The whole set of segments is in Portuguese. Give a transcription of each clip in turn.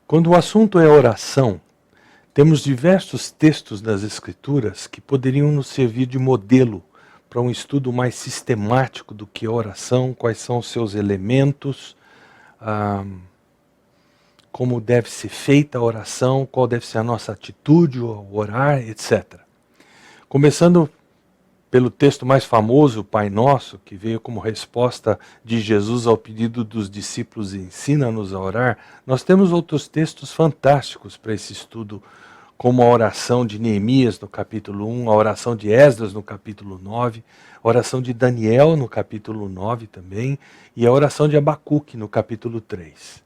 Quando o assunto é oração, temos diversos textos das Escrituras que poderiam nos servir de modelo para um estudo mais sistemático do que a oração, quais são os seus elementos, como deve ser feita a oração, qual deve ser a nossa atitude ao orar, etc. Começando pelo texto mais famoso, o Pai Nosso, que veio como resposta de Jesus ao pedido dos discípulos ensina-nos a orar, nós temos outros textos fantásticos para esse estudo, como a oração de Neemias no capítulo 1, a oração de Esdras no capítulo 9, a oração de Daniel no capítulo 9 também, e a oração de Abacuque no capítulo 3.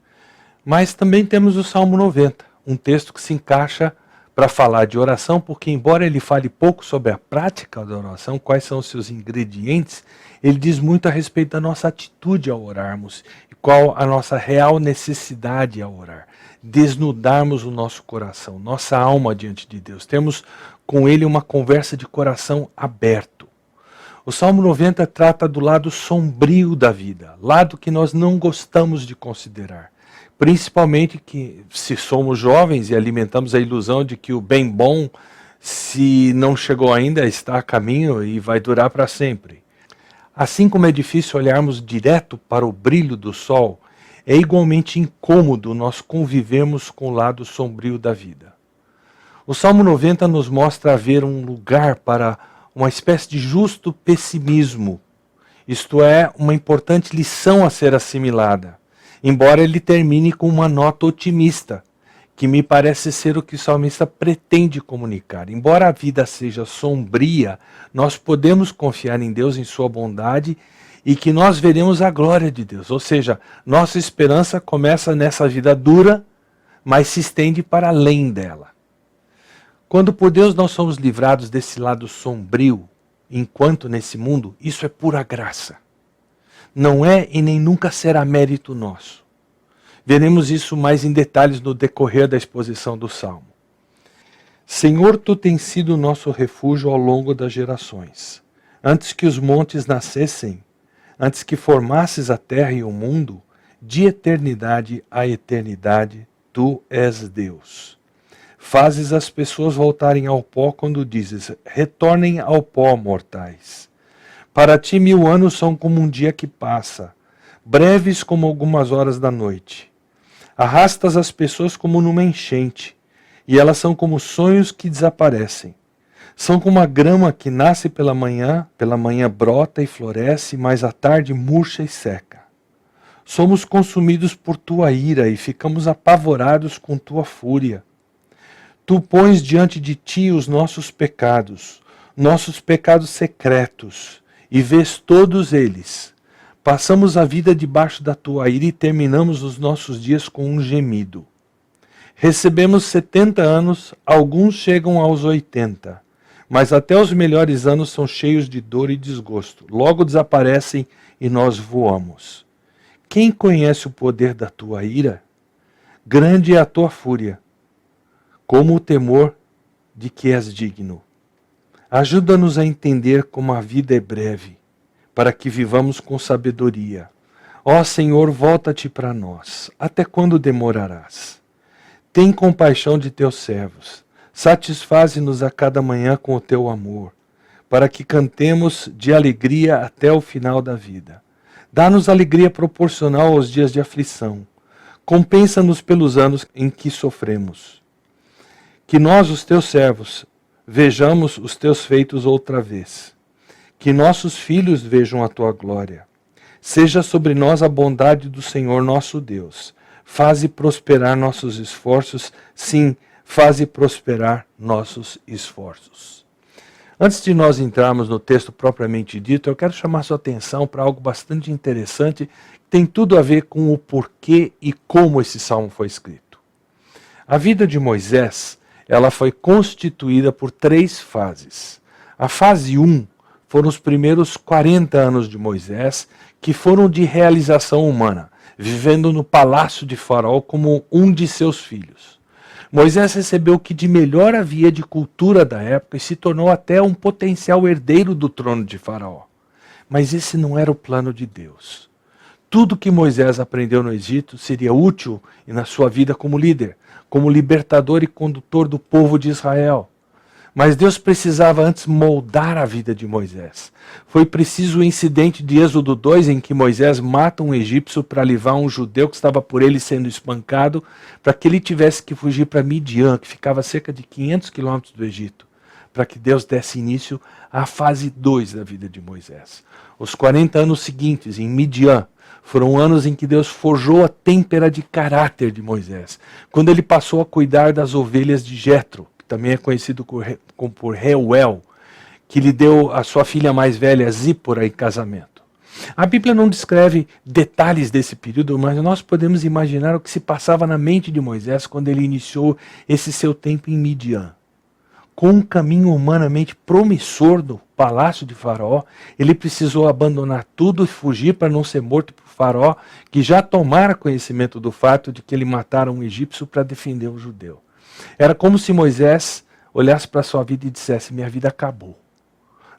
Mas também temos o Salmo 90, um texto que se encaixa para falar de oração, porque embora ele fale pouco sobre a prática da oração, quais são os seus ingredientes, ele diz muito a respeito da nossa atitude ao orarmos e qual a nossa real necessidade ao orar. Desnudarmos o nosso coração, nossa alma diante de Deus. Temos com ele uma conversa de coração aberto. O Salmo 90 trata do lado sombrio da vida, lado que nós não gostamos de considerar. Principalmente que se somos jovens e alimentamos a ilusão de que o bem bom, se não chegou ainda, está a caminho e vai durar para sempre. Assim como é difícil olharmos direto para o brilho do sol, é igualmente incômodo nós convivermos com o lado sombrio da vida. O Salmo 90 nos mostra haver um lugar para uma espécie de justo pessimismo, isto é, uma importante lição a ser assimilada. Embora ele termine com uma nota otimista, que me parece ser o que o salmista pretende comunicar. Embora a vida seja sombria, nós podemos confiar em Deus, em sua bondade, e que nós veremos a glória de Deus. Ou seja, nossa esperança começa nessa vida dura, mas se estende para além dela. Quando por Deus nós somos livrados desse lado sombrio, enquanto nesse mundo, isso é pura graça. Não é e nem nunca será mérito nosso. Veremos isso mais em detalhes no decorrer da exposição do Salmo. Senhor, Tu tens sido o nosso refúgio ao longo das gerações. Antes que os montes nascessem, antes que formasses a terra e o mundo, de eternidade a eternidade, Tu és Deus. Fazes as pessoas voltarem ao pó quando dizes, retornem ao pó, mortais. Para ti 1000 anos são como um dia que passa, breves como algumas horas da noite. Arrastas as pessoas como numa enchente, e elas são como sonhos que desaparecem. São como a grama que nasce pela manhã brota e floresce, mas à tarde murcha e seca. Somos consumidos por tua ira e ficamos apavorados com tua fúria. Tu pões diante de ti os nossos pecados secretos, e vês todos eles. Passamos a vida debaixo da tua ira e terminamos os nossos dias com um gemido. Recebemos 70 anos, alguns chegam aos 80, mas até os melhores anos são cheios de dor e desgosto. Logo desaparecem e nós voamos. Quem conhece o poder da tua ira? Grande é a tua fúria, como o temor de que és digno. Ajuda-nos a entender como a vida é breve, para que vivamos com sabedoria. Ó Senhor, volta-te para nós. Até quando demorarás? Tem compaixão de teus servos. Satisfaze-nos a cada manhã com o teu amor, para que cantemos de alegria até o final da vida. Dá-nos alegria proporcional aos dias de aflição. Compensa-nos pelos anos em que sofremos. Que nós, os teus servos, vejamos os teus feitos outra vez. Que nossos filhos vejam a tua glória. Seja sobre nós a bondade do Senhor nosso Deus. Faze prosperar nossos esforços. Sim, faze prosperar nossos esforços. Antes de nós entrarmos no texto propriamente dito, eu quero chamar sua atenção para algo bastante interessante, que tem tudo a ver com o porquê e como esse salmo foi escrito. A vida de Moisés, ela foi constituída por 3 fases. A fase 1 foram os primeiros 40 anos de Moisés, que foram de realização humana, vivendo no palácio de Faraó como um de seus filhos. Moisés recebeu o que de melhor havia de cultura da época e se tornou até um potencial herdeiro do trono de Faraó. Mas esse não era o plano de Deus. tudo que Moisés aprendeu no Egito seria útil na sua vida como líder, como libertador e condutor do povo de Israel. Mas Deus precisava antes moldar a vida de Moisés. Foi preciso o incidente de Êxodo 2, em que Moisés mata um egípcio para livrar um judeu que estava por ele sendo espancado, para que ele tivesse que fugir para Midian, que ficava a cerca de 500 quilômetros do Egito, para que Deus desse início à fase 2 da vida de Moisés. Os 40 anos seguintes, em Midian, foram anos em que Deus forjou a têmpera de caráter de Moisés, quando ele passou a cuidar das ovelhas de Jetro, também é conhecido por Reuel, que lhe deu a sua filha mais velha, Zípora, em casamento. A Bíblia não descreve detalhes desse período, mas nós podemos imaginar o que se passava na mente de Moisés quando ele iniciou esse seu tempo em Midian. Com um caminho humanamente promissor do palácio de Faraó, ele precisou abandonar tudo e fugir para não ser morto por Faraó, que já tomara conhecimento do fato de que ele matara um egípcio para defender o judeu. Era como se Moisés olhasse para a sua vida e dissesse: minha vida acabou.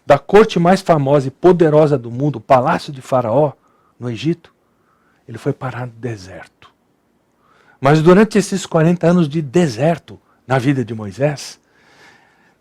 Da corte mais famosa e poderosa do mundo, o palácio de Faraó, no Egito, ele foi parar no deserto. Mas durante esses 40 anos de deserto na vida de Moisés,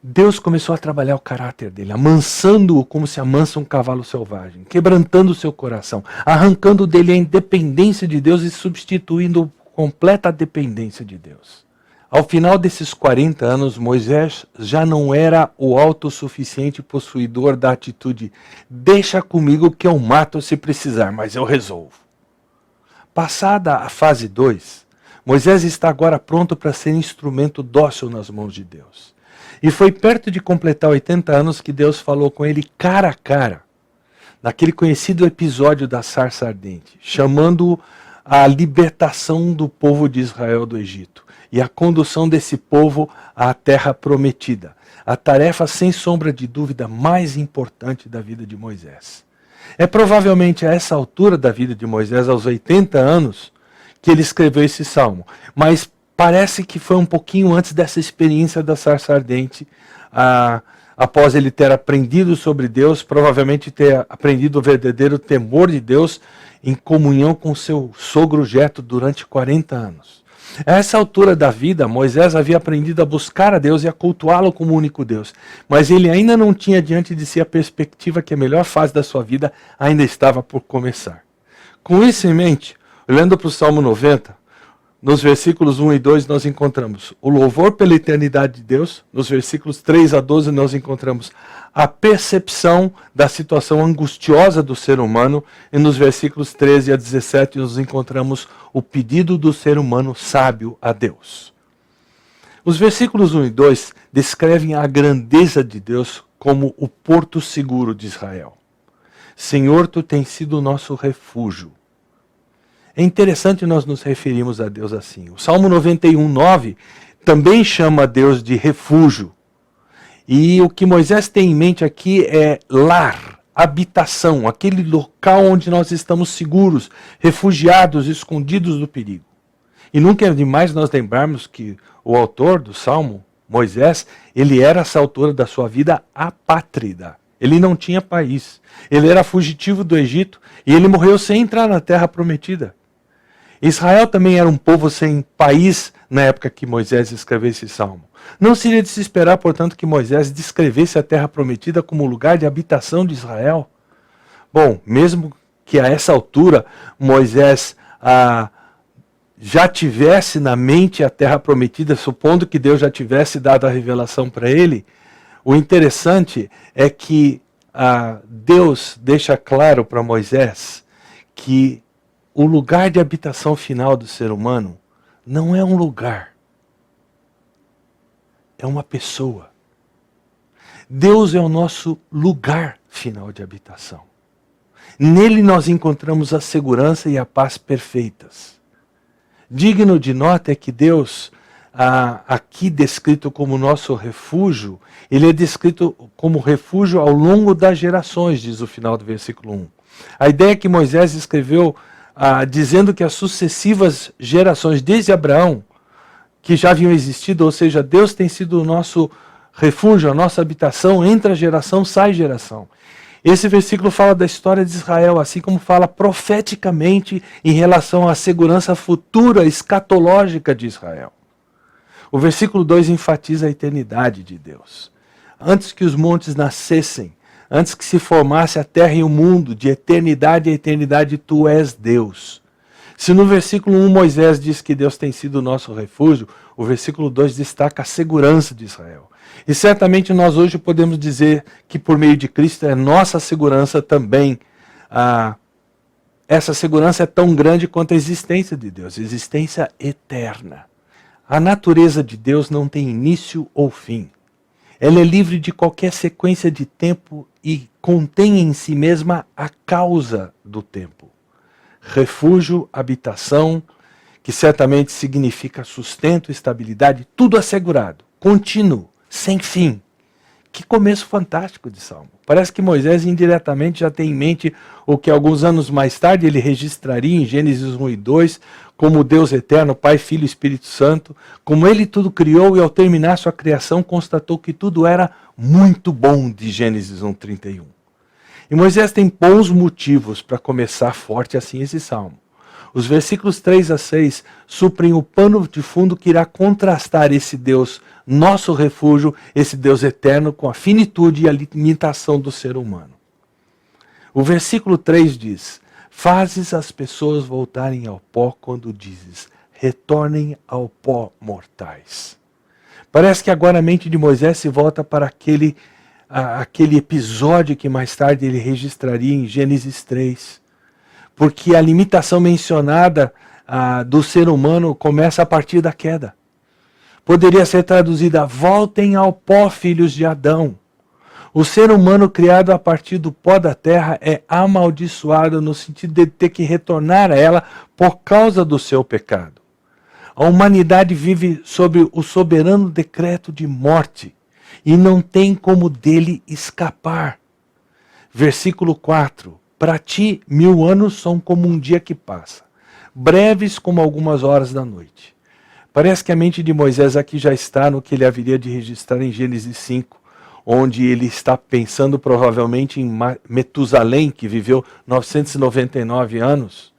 Deus começou a trabalhar o caráter dele, amansando-o como se amansa um cavalo selvagem, quebrantando o seu coração, arrancando dele a independência de Deus e substituindo completa dependência de Deus. Ao final desses 40 anos, Moisés já não era o autossuficiente possuidor da atitude: deixa comigo que eu mato se precisar, mas eu resolvo. Passada a fase 2, Moisés está agora pronto para ser instrumento dócil nas mãos de Deus. E foi perto de completar 80 anos que Deus falou com ele cara a cara, naquele conhecido episódio da sarça ardente, chamando-o à libertação do povo de Israel do Egito e a condução desse povo à terra prometida, a tarefa sem sombra de dúvida mais importante da vida de Moisés. É provavelmente a essa altura da vida de Moisés, aos 80 anos, que ele escreveu esse salmo, mas parece que foi um pouquinho antes dessa experiência da sarça ardente, após ele ter aprendido sobre Deus, provavelmente ter aprendido o verdadeiro temor de Deus em comunhão com seu sogro Jetro durante 40 anos. A essa altura da vida, Moisés havia aprendido a buscar a Deus e a cultuá-lo como único Deus, mas ele ainda não tinha diante de si a perspectiva que a melhor fase da sua vida ainda estava por começar. Com isso em mente, olhando para o Salmo 90, nos versículos 1 e 2 nós encontramos o louvor pela eternidade de Deus. Nos versículos 3 a 12 nós encontramos a percepção da situação angustiosa do ser humano. E nos versículos 13 a 17 nós encontramos o pedido do ser humano sábio a Deus. Os versículos 1 e 2 descrevem a grandeza de Deus como o porto seguro de Israel. Senhor, tu tens sido o nosso refúgio. É interessante nós nos referirmos a Deus assim. O Salmo 91, 9 também chama Deus de refúgio. E o que Moisés tem em mente aqui é lar, habitação, aquele local onde nós estamos seguros, refugiados, escondidos do perigo. E nunca é demais nós lembrarmos que o autor do Salmo, Moisés, ele era, a essa altura da sua vida, apátrida. Ele não tinha país. Ele era fugitivo do Egito e ele morreu sem entrar na terra prometida. Israel também era um povo sem país na época que Moisés escreveu esse salmo. Não seria de se esperar, portanto, que Moisés descrevesse a terra prometida como lugar de habitação de Israel? Bom, mesmo que a essa altura Moisés já tivesse na mente a terra prometida, supondo que Deus já tivesse dado a revelação para ele, o interessante é que Deus deixa claro para Moisés que o lugar de habitação final do ser humano não é um lugar, é uma pessoa. Deus é o nosso lugar final de habitação. Nele nós encontramos a segurança e a paz perfeitas. Digno de nota é que Deus, aqui descrito como nosso refúgio, ele é descrito como refúgio ao longo das gerações, diz o final do versículo 1. A ideia que Moisés escreveu dizendo que as sucessivas gerações, desde Abraão, que já haviam existido, ou seja, Deus tem sido o nosso refúgio, a nossa habitação, entra geração, sai geração. Esse versículo fala da história de Israel, assim como fala profeticamente em relação à segurança futura, escatológica de Israel. O versículo 2 enfatiza a eternidade de Deus. Antes que os montes nascessem, antes que se formasse a terra e o mundo, de eternidade a eternidade, tu és Deus. Se no versículo 1 Moisés diz que Deus tem sido o nosso refúgio, o versículo 2 destaca a segurança de Israel. E certamente nós hoje podemos dizer que por meio de Cristo é nossa segurança também. Essa segurança é tão grande quanto a existência de Deus, existência eterna. A natureza de Deus não tem início ou fim. Ela é livre de qualquer sequência de tempo e contém em si mesma a causa do tempo. Refúgio, habitação, que certamente significa sustento, estabilidade, tudo assegurado, contínuo, sem fim. Que começo fantástico de Salmo. Parece que Moisés indiretamente já tem em mente o que alguns anos mais tarde ele registraria em Gênesis 1 e 2, como Deus eterno, Pai, Filho e Espírito Santo, como ele tudo criou e ao terminar sua criação constatou que tudo era muito bom, de Gênesis 1:31. E Moisés tem bons motivos para começar forte assim esse salmo. Os versículos 3 a 6 suprem o pano de fundo que irá contrastar esse Deus, nosso refúgio, esse Deus eterno, com a finitude e a limitação do ser humano. O versículo 3 diz: fazes as pessoas voltarem ao pó quando dizes, retornem ao pó, mortais. Parece que agora a mente de Moisés se volta para aquele episódio que mais tarde ele registraria em Gênesis 3. Porque a limitação mencionada do ser humano começa a partir da queda. Poderia ser traduzida: voltem ao pó, filhos de Adão. O ser humano criado a partir do pó da terra é amaldiçoado no sentido de ter que retornar a ela por causa do seu pecado. A humanidade vive sob o soberano decreto de morte e não tem como dele escapar. Versículo 4. Para ti, 1000 anos são como um dia que passa, breves como algumas horas da noite. Parece que a mente de Moisés aqui já está no que ele haveria de registrar em Gênesis 5, onde ele está pensando provavelmente em Metusalém, que viveu 999 anos.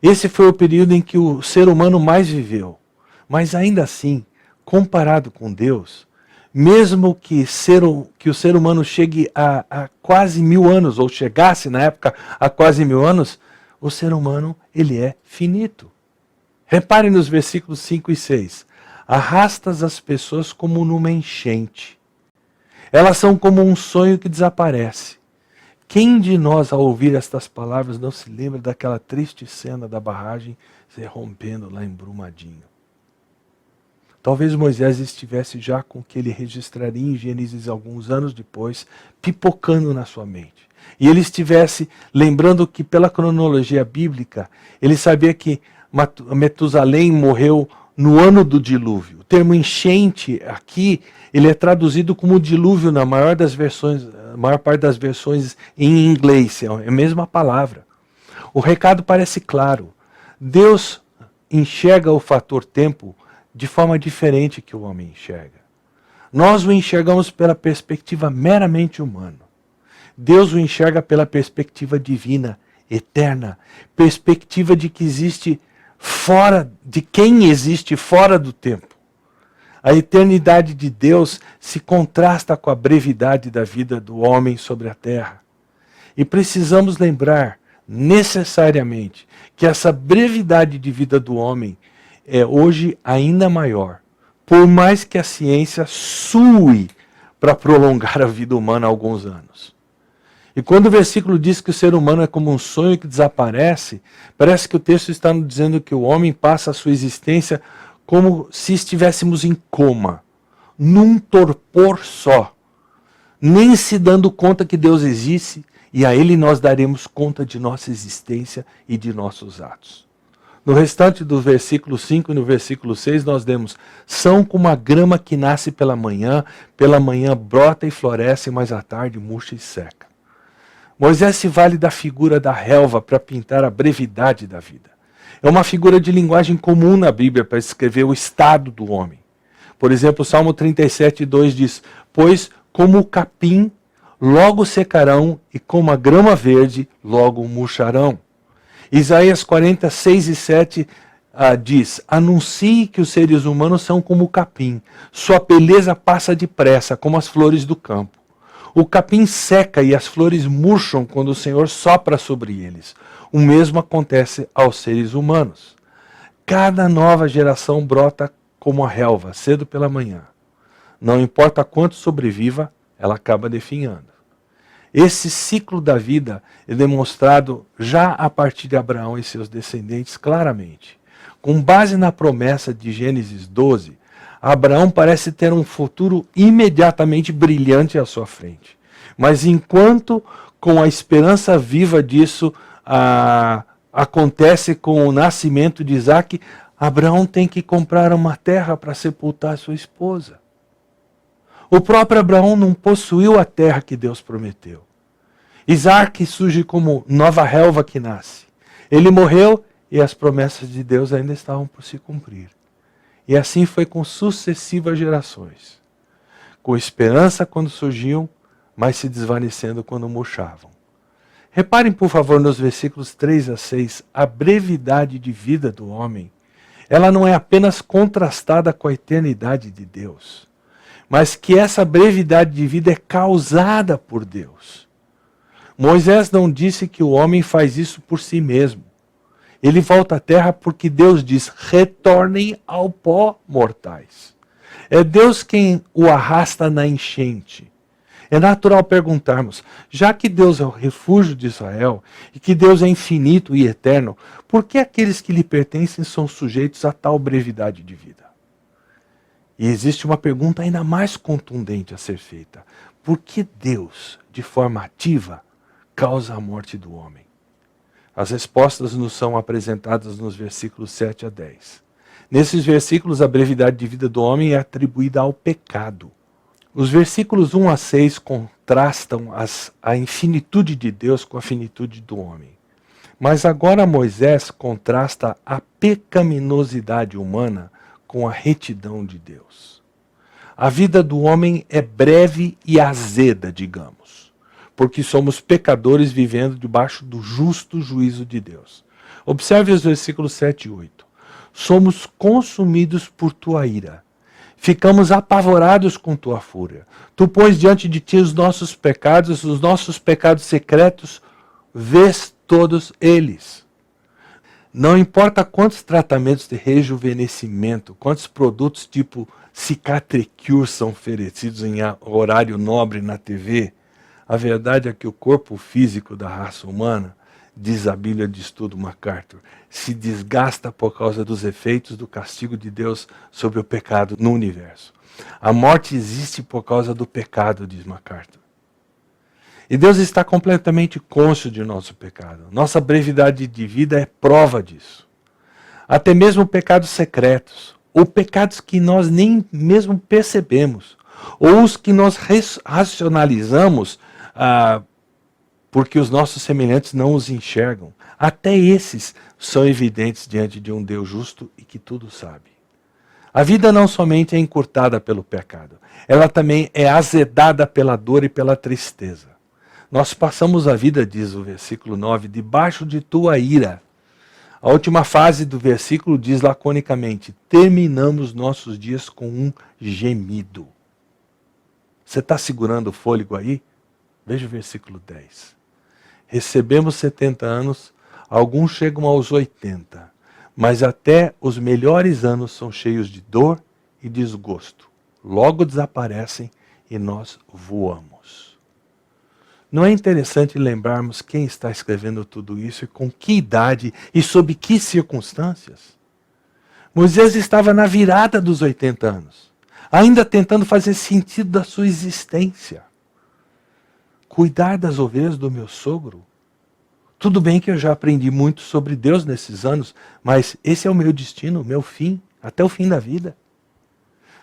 Esse foi o período em que o ser humano mais viveu. Mas ainda assim, comparado com Deus, mesmo que o ser humano chegue a quase 1000 anos, ou chegasse na época a quase 1000 anos, o ser humano ele é finito. Repare nos versículos 5 e 6. Arrastas as pessoas como numa enchente. Elas são como um sonho que desaparece. Quem de nós, ao ouvir estas palavras, não se lembra daquela triste cena da barragem se rompendo lá em Brumadinho? Talvez Moisés estivesse já com o que ele registraria em Gênesis alguns anos depois, pipocando na sua mente. E ele estivesse lembrando que, pela cronologia bíblica, ele sabia que Metusalém morreu no ano do dilúvio. O termo enchente aqui, ele é traduzido como dilúvio na maior parte das versões em inglês. É a mesma palavra. O recado parece claro. Deus enxerga o fator tempo de forma diferente que o homem enxerga. Nós o enxergamos pela perspectiva meramente humana. Deus o enxerga pela perspectiva divina, eterna, perspectiva de que existe fora, de quem existe fora do tempo. A eternidade de Deus se contrasta com a brevidade da vida do homem sobre a terra. E precisamos lembrar, necessariamente, que essa brevidade de vida do homem é hoje ainda maior, por mais que a ciência sue para prolongar a vida humana há alguns anos. E quando o versículo diz que o ser humano é como um sonho que desaparece, parece que o texto está nos dizendo que o homem passa a sua existência como se estivéssemos em coma, num torpor só, nem se dando conta que Deus existe, e a Ele nós daremos conta de nossa existência e de nossos atos. No restante do versículo 5 e no versículo 6 nós lemos: são como a grama que nasce pela manhã brota e floresce, mas à tarde murcha e seca. Moisés se vale da figura da relva para pintar a brevidade da vida. É uma figura de linguagem comum na Bíblia para descrever o estado do homem. Por exemplo, o Salmo 37:2 diz: pois como o capim logo secarão, e como a grama verde, logo murcharão. Isaías 46:7 diz: anuncie que os seres humanos são como o capim, sua beleza passa depressa, como as flores do campo. O capim seca e as flores murcham quando o Senhor sopra sobre eles. O mesmo acontece aos seres humanos. Cada nova geração brota como a relva, cedo pela manhã. Não importa quanto sobreviva, ela acaba definhando. Esse ciclo da vida é demonstrado já a partir de Abraão e seus descendentes claramente. Com base na promessa de Gênesis 12, Abraão parece ter um futuro imediatamente brilhante à sua frente. Mas enquanto com a esperança viva disso acontece com o nascimento de Isaac, Abraão tem que comprar uma terra para sepultar sua esposa. O próprio Abraão não possuiu a terra que Deus prometeu. Isaac surge como nova relva que nasce. Ele morreu e as promessas de Deus ainda estavam por se cumprir. E assim foi com sucessivas gerações. Com esperança quando surgiam, mas se desvanecendo quando murchavam. Reparem, por favor, nos versículos 3-6, a brevidade de vida do homem. Ela não é apenas contrastada com a eternidade de Deus, mas que essa brevidade de vida é causada por Deus. Moisés não disse que o homem faz isso por si mesmo. Ele volta à terra porque Deus diz: retornem ao pó, mortais. É Deus quem o arrasta na enchente. É natural perguntarmos, já que Deus é o refúgio de Israel e que Deus é infinito e eterno, por que aqueles que lhe pertencem são sujeitos a tal brevidade de vida? E existe uma pergunta ainda mais contundente a ser feita. Por que Deus, de forma ativa, causa a morte do homem? As respostas nos são apresentadas nos versículos 7-10. Nesses versículos, a brevidade de vida do homem é atribuída ao pecado. Os versículos 1-6 contrastam a infinitude de Deus com a finitude do homem. Mas agora Moisés contrasta a pecaminosidade humana com a retidão de Deus. A vida do homem é breve e azeda, digamos, porque somos pecadores vivendo debaixo do justo juízo de Deus. Observe os versículos 7 e 8. Somos consumidos por tua ira. Ficamos apavorados com tua fúria. Tu pões diante de ti os nossos pecados secretos, vês todos eles. Não importa quantos tratamentos de rejuvenescimento, quantos produtos tipo Cicatricure são oferecidos em horário nobre na TV, a verdade é que o corpo físico da raça humana, diz a Bíblia de Estudo MacArthur, se desgasta por causa dos efeitos do castigo de Deus sobre o pecado no universo. A morte existe por causa do pecado, diz MacArthur. E Deus está completamente cônscio de nosso pecado. Nossa brevidade de vida é prova disso. Até mesmo pecados secretos, ou pecados que nós nem mesmo percebemos, ou os que nós racionalizamos porque os nossos semelhantes não os enxergam. Até esses são evidentes diante de um Deus justo e que tudo sabe. A vida não somente é encurtada pelo pecado, ela também é azedada pela dor e pela tristeza. Nós passamos a vida, diz o versículo 9, debaixo de tua ira. A última fase do versículo diz laconicamente: terminamos nossos dias com um gemido. Você está segurando o fôlego aí? Veja o versículo 10. Recebemos 70 anos, alguns chegam aos 80, mas até os melhores anos são cheios de dor e desgosto. Logo desaparecem e nós voamos. Não é interessante lembrarmos quem está escrevendo tudo isso e com que idade e sob que circunstâncias? Moisés estava na virada dos 80 anos, ainda tentando fazer sentido da sua existência. Cuidar das ovelhas do meu sogro? Tudo bem que eu já aprendi muito sobre Deus nesses anos, mas esse é o meu destino, o meu fim, até o fim da vida.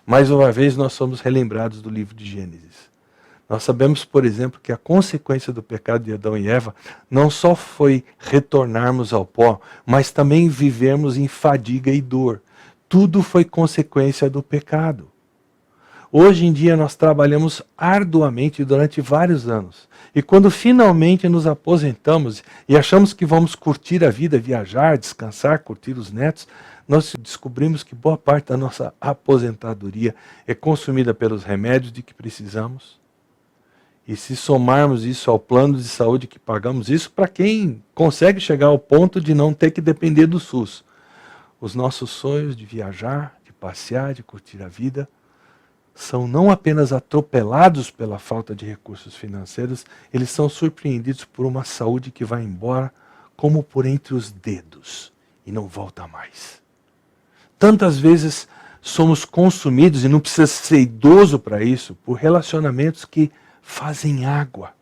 Mais uma vez nós somos relembrados do livro de Gênesis. Nós sabemos, por exemplo, que a consequência do pecado de Adão e Eva não só foi retornarmos ao pó, mas também vivermos em fadiga e dor. Tudo foi consequência do pecado. Hoje em dia nós trabalhamos arduamente durante vários anos. E quando finalmente nos aposentamos e achamos que vamos curtir a vida, viajar, descansar, curtir os netos, nós descobrimos que boa parte da nossa aposentadoria é consumida pelos remédios de que precisamos. E se somarmos isso ao plano de saúde que pagamos, isso para quem consegue chegar ao ponto de não ter que depender do SUS. Os nossos sonhos de viajar, de passear, de curtir a vida, são não apenas atropelados pela falta de recursos financeiros, eles são surpreendidos por uma saúde que vai embora como por entre os dedos e não volta mais. Tantas vezes somos consumidos, e não precisa ser idoso para isso, por relacionamentos que fazem água.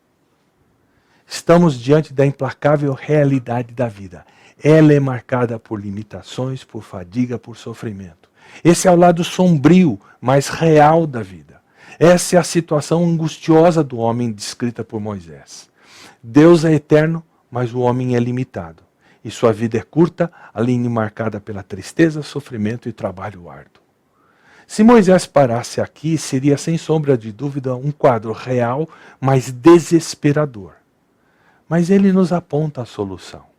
Estamos diante da implacável realidade da vida. Ela é marcada por limitações, por fadiga, por sofrimento. Esse é o lado sombrio, mas real da vida. Essa é a situação angustiosa do homem descrita por Moisés. Deus é eterno, mas o homem é limitado. E sua vida é curta, além de marcada pela tristeza, sofrimento e trabalho árduo. Se Moisés parasse aqui, seria sem sombra de dúvida um quadro real, mas desesperador. Mas ele nos aponta a solução.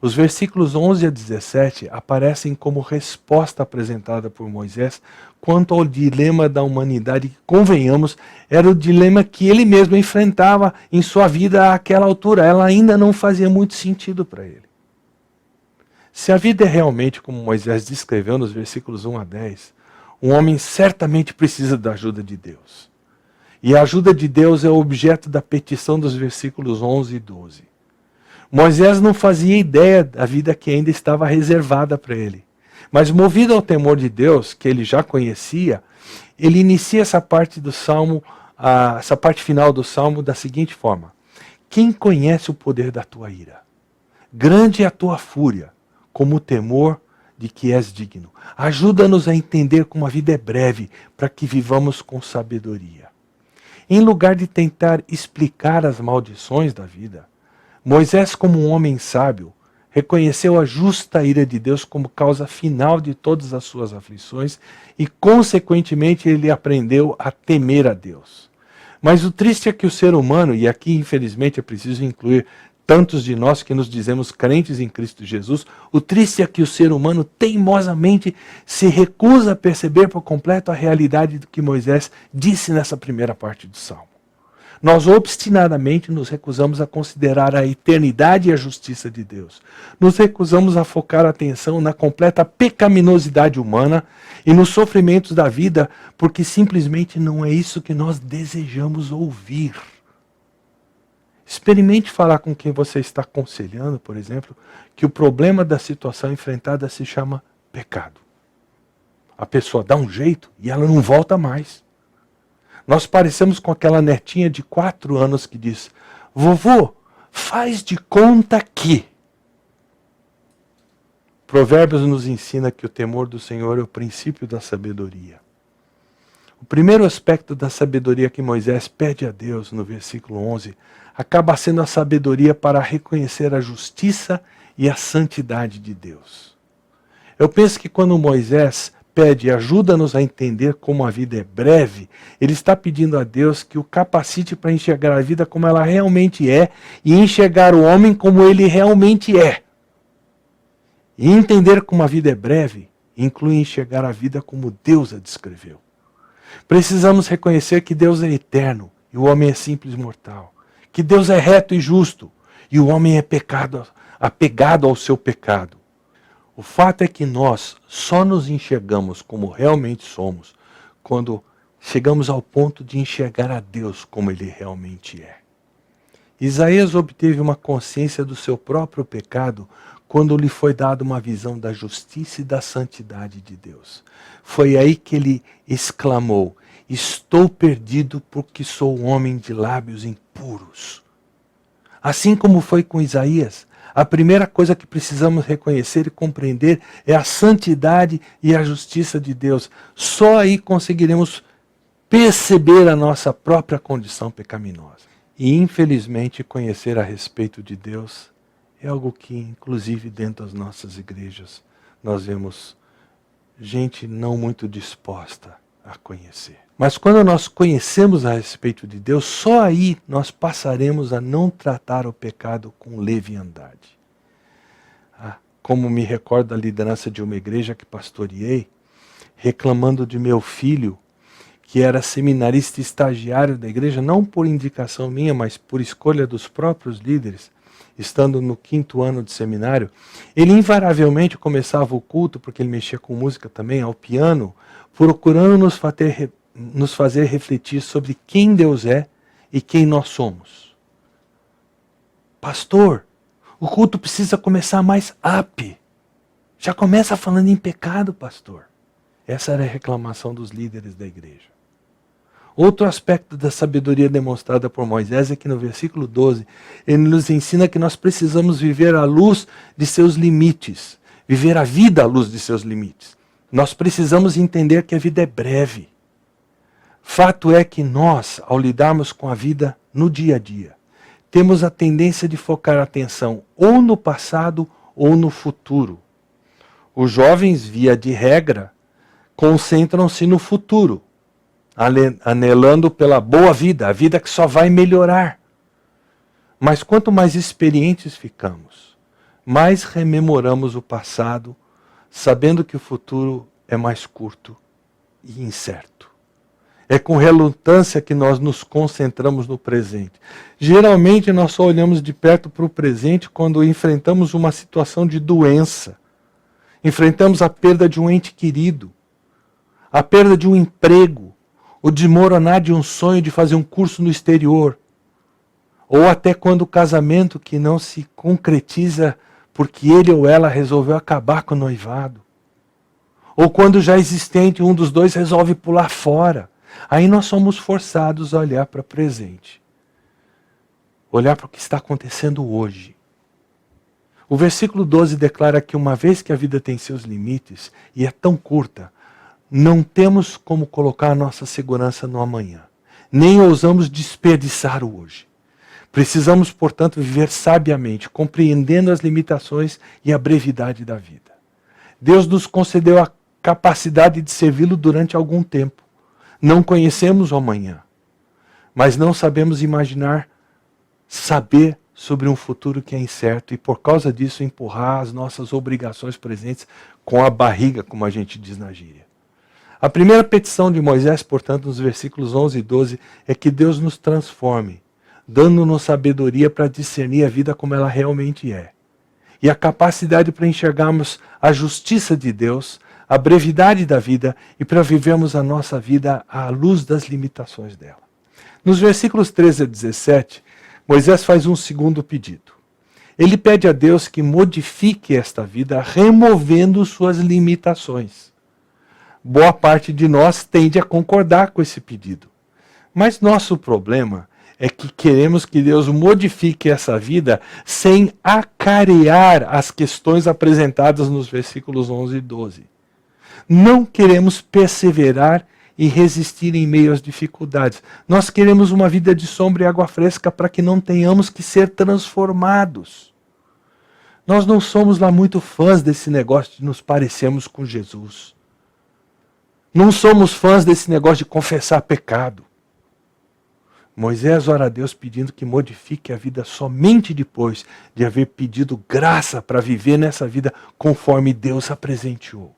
Os versículos 11 a 17 aparecem como resposta apresentada por Moisés quanto ao dilema da humanidade, que, convenhamos, era o dilema que ele mesmo enfrentava em sua vida àquela altura. Ela ainda não fazia muito sentido para ele. Se a vida é realmente como Moisés descreveu nos versículos 1 a 10, um homem certamente precisa da ajuda de Deus. E a ajuda de Deus é o objeto da petição dos versículos 11 e 12. Moisés não fazia ideia da vida que ainda estava reservada para ele. Mas movido ao temor de Deus, que ele já conhecia, ele inicia essa parte do Salmo, essa parte final do Salmo da seguinte forma: quem conhece o poder da tua ira? Grande é a tua fúria, como o temor de que és digno. Ajuda-nos a entender como a vida é breve, para que vivamos com sabedoria. Em lugar de tentar explicar as maldições da vida, Moisés, como um homem sábio, reconheceu a justa ira de Deus como causa final de todas as suas aflições e, consequentemente, ele aprendeu a temer a Deus. Mas o triste é que o ser humano, e aqui infelizmente é preciso incluir tantos de nós que nos dizemos crentes em Cristo Jesus, o triste é que o ser humano teimosamente se recusa a perceber por completo a realidade do que Moisés disse nessa primeira parte do Salmo. Nós obstinadamente nos recusamos a considerar a eternidade e a justiça de Deus. Nos recusamos a focar a atenção na completa pecaminosidade humana e nos sofrimentos da vida, porque simplesmente não é isso que nós desejamos ouvir. Experimente falar com quem você está aconselhando, por exemplo, que o problema da situação enfrentada se chama pecado. A pessoa dá um jeito e ela não volta mais. Nós parecemos com aquela netinha de 4 anos que diz: vovô, faz de conta que. Provérbios nos ensina que o temor do Senhor é o princípio da sabedoria. O primeiro aspecto da sabedoria que Moisés pede a Deus no versículo 11 acaba sendo a sabedoria para reconhecer a justiça e a santidade de Deus. Eu penso que quando Moisés pede ajuda-nos a entender como a vida é breve, ele está pedindo a Deus que o capacite para enxergar a vida como ela realmente é e enxergar o homem como ele realmente é. E entender como a vida é breve inclui enxergar a vida como Deus a descreveu. Precisamos reconhecer que Deus é eterno e o homem é simples mortal. Que Deus é reto e justo e o homem é apegado ao seu pecado. O fato é que nós só nos enxergamos como realmente somos quando chegamos ao ponto de enxergar a Deus como Ele realmente é. Isaías obteve uma consciência do seu próprio pecado quando lhe foi dada uma visão da justiça e da santidade de Deus. Foi aí que ele exclamou: estou perdido porque sou um homem de lábios impuros. Assim como foi com Isaías, a primeira coisa que precisamos reconhecer e compreender é a santidade e a justiça de Deus. Só aí conseguiremos perceber a nossa própria condição pecaminosa. E infelizmente conhecer a respeito de Deus é algo que, inclusive dentro das nossas igrejas, nós vemos gente não muito disposta a conhecer. Mas quando nós conhecemos a respeito de Deus, só aí nós passaremos a não tratar o pecado com leviandade. Como me recordo da liderança de uma igreja que pastoreei, reclamando de meu filho, que era seminarista estagiário da igreja, não por indicação minha, mas por escolha dos próprios líderes, estando no 5º ano de seminário, ele invariavelmente começava o culto, porque ele mexia com música também, ao piano, procurando nos fazer refletir sobre quem Deus é e quem nós somos. Pastor, o culto precisa começar mais up. Já começa falando em pecado, pastor. Essa era a reclamação dos líderes da igreja. Outro aspecto da sabedoria demonstrada por Moisés é que no versículo 12, ele nos ensina que nós precisamos viver à luz de seus limites. Viver a vida à luz de seus limites. Nós precisamos entender que a vida é breve. Fato é que nós, ao lidarmos com a vida no dia a dia, temos a tendência de focar a atenção ou no passado ou no futuro. Os jovens, via de regra, concentram-se no futuro, anelando pela boa vida, a vida que só vai melhorar. Mas quanto mais experientes ficamos, mais rememoramos o passado, sabendo que o futuro é mais curto e incerto. É com relutância que nós nos concentramos no presente. Geralmente nós só olhamos de perto para o presente quando enfrentamos uma situação de doença. Enfrentamos a perda de um ente querido, a perda de um emprego, o desmoronar de um sonho de fazer um curso no exterior, ou até quando o casamento que não se concretiza porque ele ou ela resolveu acabar com o noivado, ou quando já existente um dos dois resolve pular fora. Aí nós somos forçados a olhar para o presente, olhar para o que está acontecendo hoje. O versículo 12 declara que uma vez que a vida tem seus limites, e é tão curta, não temos como colocar a nossa segurança no amanhã. Nem ousamos desperdiçar o hoje. Precisamos, portanto, viver sabiamente, compreendendo as limitações e a brevidade da vida. Deus nos concedeu a capacidade de servi-lo durante algum tempo. Não conhecemos o amanhã, mas não sabemos imaginar, saber sobre um futuro que é incerto e por causa disso empurrar as nossas obrigações presentes com a barriga, como a gente diz na gíria. A primeira petição de Moisés, portanto, nos versículos 11 e 12, é que Deus nos transforme, dando-nos sabedoria para discernir a vida como ela realmente é. E a capacidade para enxergarmos a justiça de Deus, a brevidade da vida e para vivermos a nossa vida à luz das limitações dela. Nos versículos 13 a 17, Moisés faz um segundo pedido. Ele pede a Deus que modifique esta vida, removendo suas limitações. Boa parte de nós tende a concordar com esse pedido. Mas nosso problema é que queremos que Deus modifique essa vida sem acarear as questões apresentadas nos versículos 11 e 12. Não queremos perseverar e resistir em meio às dificuldades. Nós queremos uma vida de sombra e água fresca para que não tenhamos que ser transformados. Nós não somos lá muito fãs desse negócio de nos parecermos com Jesus. Não somos fãs desse negócio de confessar pecado. Moisés ora a Deus pedindo que modifique a vida somente depois de haver pedido graça para viver nessa vida conforme Deus a presenteou.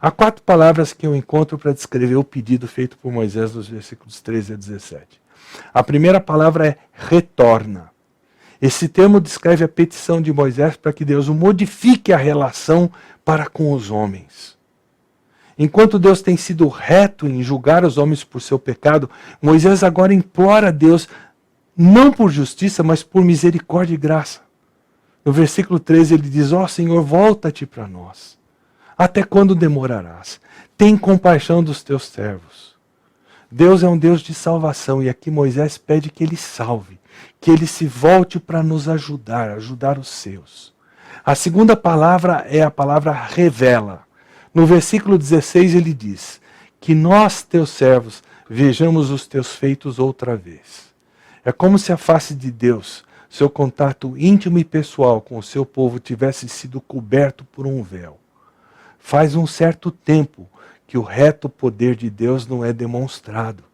Há 4 palavras que eu encontro para descrever o pedido feito por Moisés nos versículos 13 a 17. A primeira palavra é retorna. Esse termo descreve a petição de Moisés para que Deus modifique a relação para com os homens. Enquanto Deus tem sido reto em julgar os homens por seu pecado, Moisés agora implora a Deus, não por justiça, mas por misericórdia e graça. No versículo 13 ele diz, ó Senhor, volta-te para nós. Até quando demorarás? Tem compaixão dos teus servos. Deus é um Deus de salvação e aqui Moisés pede que ele salve, que ele se volte para nos ajudar os seus. A segunda palavra é a palavra revela. No versículo 16 ele diz, que nós, teus servos, vejamos os teus feitos outra vez. É como se a face de Deus, seu contato íntimo e pessoal com o seu povo tivesse sido coberto por um véu. Faz um certo tempo que o reto poder de Deus não é demonstrado.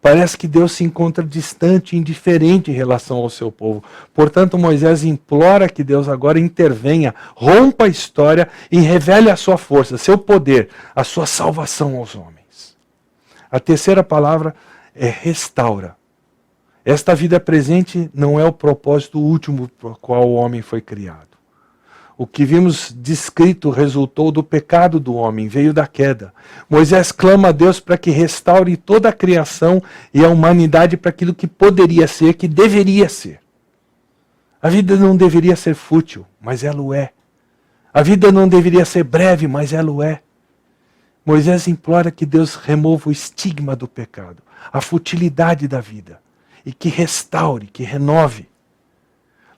Parece que Deus se encontra distante e indiferente em relação ao seu povo. Portanto, Moisés implora que Deus agora intervenha, rompa a história e revele a sua força, seu poder, a sua salvação aos homens. A terceira palavra é restaura. Esta vida presente não é o propósito último para o qual o homem foi criado. O que vimos descrito resultou do pecado do homem, veio da queda. Moisés clama a Deus para que restaure toda a criação e a humanidade para aquilo que poderia ser, que deveria ser. A vida não deveria ser fútil, mas ela o é. A vida não deveria ser breve, mas ela o é. Moisés implora que Deus remova o estigma do pecado, a futilidade da vida, e que restaure, que renove.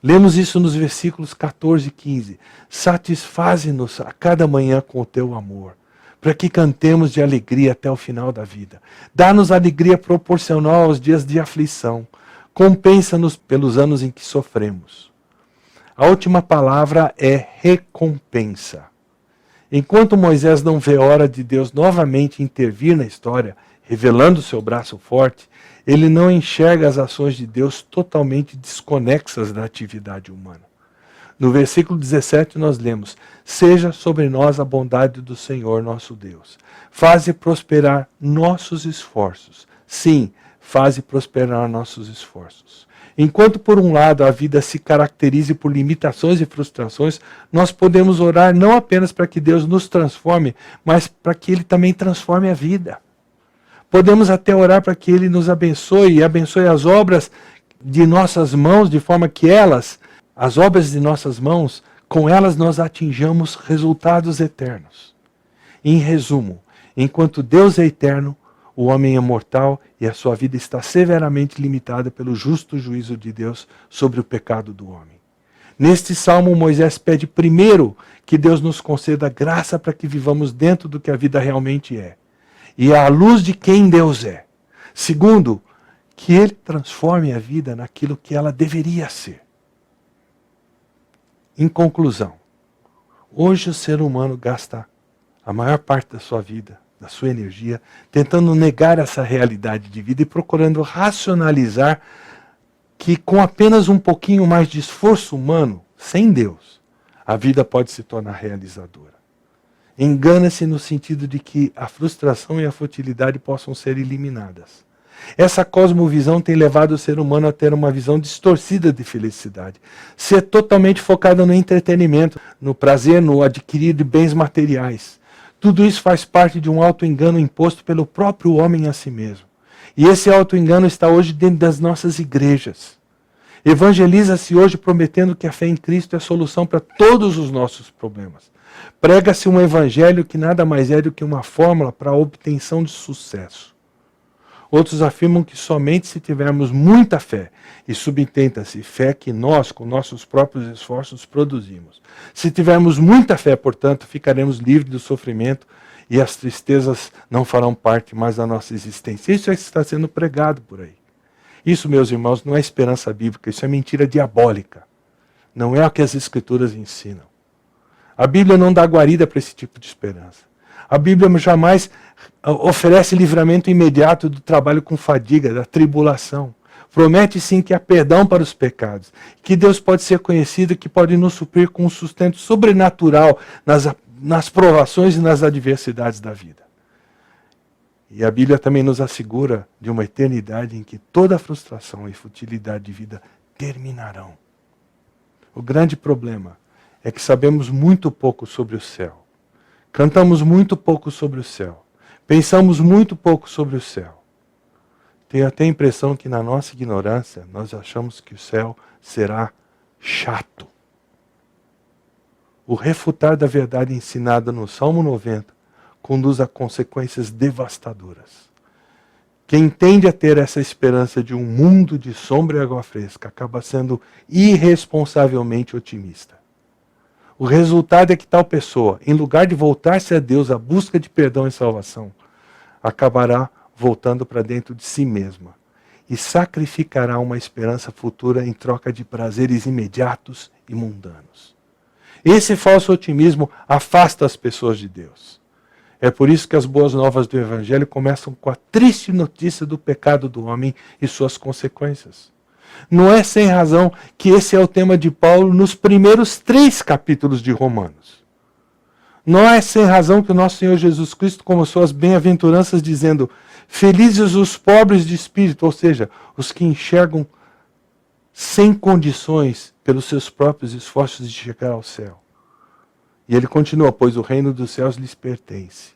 Lemos isso nos versículos 14 e 15. Satisfaze-nos a cada manhã com o teu amor, para que cantemos de alegria até o final da vida. Dá-nos alegria proporcional aos dias de aflição. Compensa-nos pelos anos em que sofremos. A última palavra é recompensa. Enquanto Moisés não vê hora de Deus novamente intervir na história, revelando seu braço forte, ele não enxerga as ações de Deus totalmente desconexas da atividade humana. No versículo 17 nós lemos: seja sobre nós a bondade do Senhor nosso Deus. Faze prosperar nossos esforços. Sim, faze prosperar nossos esforços. Enquanto por um lado a vida se caracterize por limitações e frustrações, nós podemos orar não apenas para que Deus nos transforme, mas para que Ele também transforme a vida. Podemos até orar para que Ele nos abençoe e abençoe as obras de nossas mãos, de forma que as obras de nossas mãos, com elas nós atinjamos resultados eternos. Em resumo, enquanto Deus é eterno, o homem é mortal e a sua vida está severamente limitada pelo justo juízo de Deus sobre o pecado do homem. Neste salmo, Moisés pede primeiro que Deus nos conceda graça para que vivamos dentro do que a vida realmente é, e à luz de quem Deus é. Segundo, que Ele transforme a vida naquilo que ela deveria ser. Em conclusão, hoje o ser humano gasta a maior parte da sua vida, da sua energia, tentando negar essa realidade de vida e procurando racionalizar que com apenas um pouquinho mais de esforço humano, sem Deus, a vida pode se tornar realizadora. Engana-se no sentido de que a frustração e a futilidade possam ser eliminadas. Essa cosmovisão tem levado o ser humano a ter uma visão distorcida de felicidade. Ser totalmente focado no entretenimento, no prazer, no adquirir de bens materiais. Tudo isso faz parte de um auto-engano imposto pelo próprio homem a si mesmo. E esse auto-engano está hoje dentro das nossas igrejas. Evangeliza-se hoje prometendo que a fé em Cristo é a solução para todos os nossos problemas. Prega-se um evangelho que nada mais é do que uma fórmula para a obtenção de sucesso. Outros afirmam que somente se tivermos muita fé, e subentenda-se fé que nós, com nossos próprios esforços, produzimos. Se tivermos muita fé, portanto, ficaremos livres do sofrimento e as tristezas não farão parte mais da nossa existência. Isso é que está sendo pregado por aí. Isso, meus irmãos, não é esperança bíblica, isso é mentira diabólica. Não é o que as Escrituras ensinam. A Bíblia não dá guarida para esse tipo de esperança. A Bíblia jamais oferece livramento imediato do trabalho com fadiga, da tribulação. Promete sim que há perdão para os pecados, que Deus pode ser conhecido, que pode nos suprir com um sustento sobrenatural nas provações e nas adversidades da vida. E a Bíblia também nos assegura de uma eternidade em que toda frustração e futilidade de vida terminarão. O grande problema é que sabemos muito pouco sobre o céu. Cantamos muito pouco sobre o céu. Pensamos muito pouco sobre o céu. Tenho até a impressão que na nossa ignorância nós achamos que o céu será chato. O refutar da verdade ensinada no Salmo 90 conduz a consequências devastadoras. Quem tende a ter essa esperança de um mundo de sombra e água fresca acaba sendo irresponsavelmente otimista. O resultado é que tal pessoa, em lugar de voltar-se a Deus à busca de perdão e salvação, acabará voltando para dentro de si mesma e sacrificará uma esperança futura em troca de prazeres imediatos e mundanos. Esse falso otimismo afasta as pessoas de Deus. É por isso que as boas novas do Evangelho começam com a triste notícia do pecado do homem e suas consequências. Não é sem razão que esse é o tema de Paulo nos primeiros 3 capítulos de Romanos. Não é sem razão que o nosso Senhor Jesus Cristo começou as bem-aventuranças dizendo: felizes os pobres de espírito, ou seja, os que enxergam sem condições pelos seus próprios esforços de chegar ao céu. E ele continua: pois o reino dos céus lhes pertence.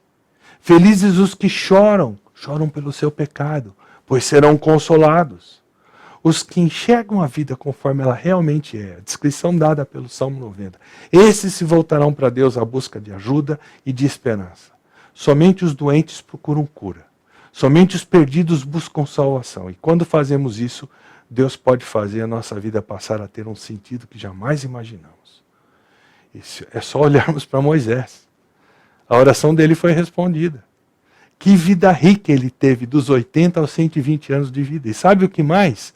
Felizes os que choram, choram pelo seu pecado, pois serão consolados. Os que enxergam a vida conforme ela realmente é, a descrição dada pelo Salmo 90. Esses se voltarão para Deus à busca de ajuda e de esperança. Somente os doentes procuram cura. Somente os perdidos buscam salvação. E quando fazemos isso, Deus pode fazer a nossa vida passar a ter um sentido que jamais imaginamos. Isso é só olharmos para Moisés. A oração dele foi respondida. Que vida rica ele teve dos 80 aos 120 anos de vida. E sabe o que mais?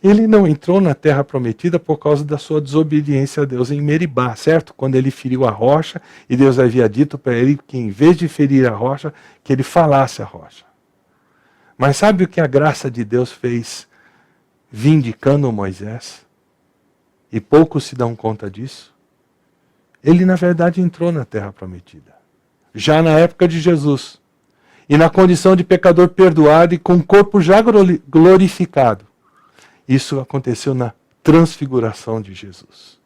Ele não entrou na terra prometida por causa da sua desobediência a Deus em Meribá, certo? Quando ele feriu a rocha e Deus havia dito para ele que em vez de ferir a rocha, que ele falasse a rocha. Mas sabe o que a graça de Deus fez vindicando Moisés? E poucos se dão conta disso. Ele na verdade entrou na terra prometida. Já na época de Jesus. E na condição de pecador perdoado e com o corpo já glorificado. Isso aconteceu na transfiguração de Jesus.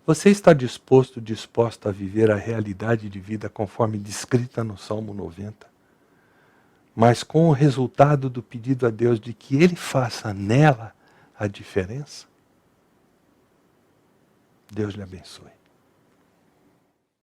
Você está disposta a viver a realidade de vida conforme descrita no Salmo 90? Mas com o resultado do pedido a Deus de que Ele faça nela a diferença? Deus lhe abençoe.